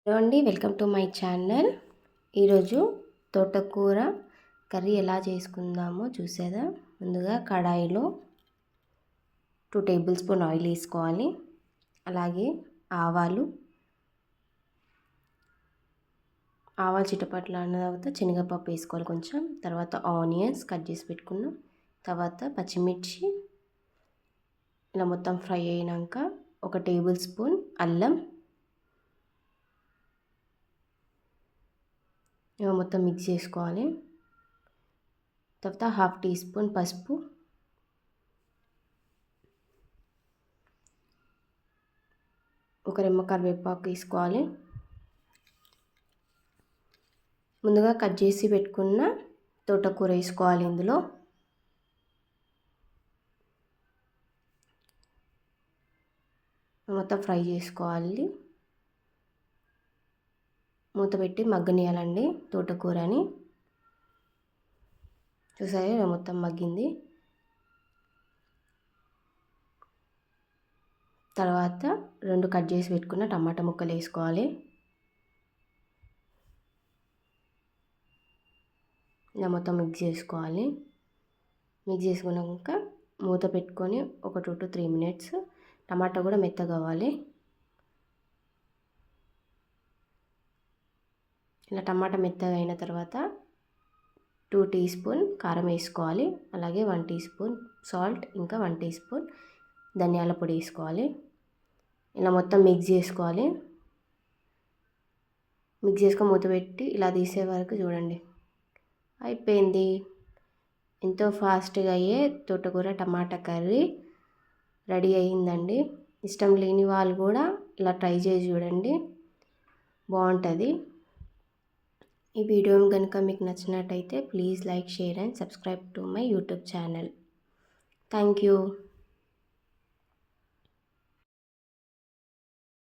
Hello అండి, welcome to my channel. ఈరోజు తోటకూర కర్రీ ఎలా చేసుకుందామో చూసేదా. ముందుగా కడాయిలో 2 టేబుల్ స్పూన్ ఆయిల్ వేసుకోవాలి. అలాగే ఆవాలు చిటపట్లు అన్న తర్వాత శనగపప్పు వేసుకోవాలి కొంచెం. తర్వాత ఆనియన్స్ కట్ చేసి పెట్టుకున్నాం. తర్వాత పచ్చిమిర్చి ఇలా మొత్తం ఫ్రై అయినాక 1 టేబుల్ స్పూన్ అల్లం మొత్తం మిక్స్ చేసుకోవాలి. తర్వాత 1/2 టీ స్పూన్ పసుపు, ఒక రెమ్మ కరివేపాకు వేసుకోవాలి. ముందుగా కట్ చేసి పెట్టుకున్న తోటకూర వేసుకోవాలి. ఇందులో మొత్తం ఫ్రై చేసుకోవాలి. మూత పెట్టి మగ్గనియాలండి తోటకూరని. చూసారా మొత్తం మగ్గింది. తర్వాత 2 కట్ చేసి పెట్టుకున్న టమాటా ముక్కలు వేసుకోవాలి. ఇలా మొత్తం మిక్స్ చేసుకోవాలి. మిక్స్ చేసుకున్నాక మూత పెట్టుకొని ఒక 2 to 3 మినిట్స్ టమాటా కూడా మెత్తగా అవ్వాలి. ఇలా టమాటా మెత్తగా అయిన తర్వాత 2 టీ స్పూన్ కారం వేసుకోవాలి. అలాగే 1 టీ స్పూన్ సాల్ట్, ఇంకా 1 టీ స్పూన్ ధనియాల పొడి వేసుకోవాలి. ఇలా మొత్తం మిక్స్ చేసుకోవాలి. మిక్స్ చేసుకొని మూత పెట్టి ఇలా తీసే వరకు చూడండి. అయిపోయింది. ఎంతో ఫాస్ట్గా అయ్యే తోటకూర టమాటా కర్రీ రెడీ అయ్యిందండి. ఇష్టం లేని వాళ్ళు కూడా ఇలా ట్రై చేసి చూడండి, బాగుంటుంది. ఈ వీడియో కనుక మీకు నచ్చినట్టయితే please like, share and subscribe to my YouTube channel. Thank you.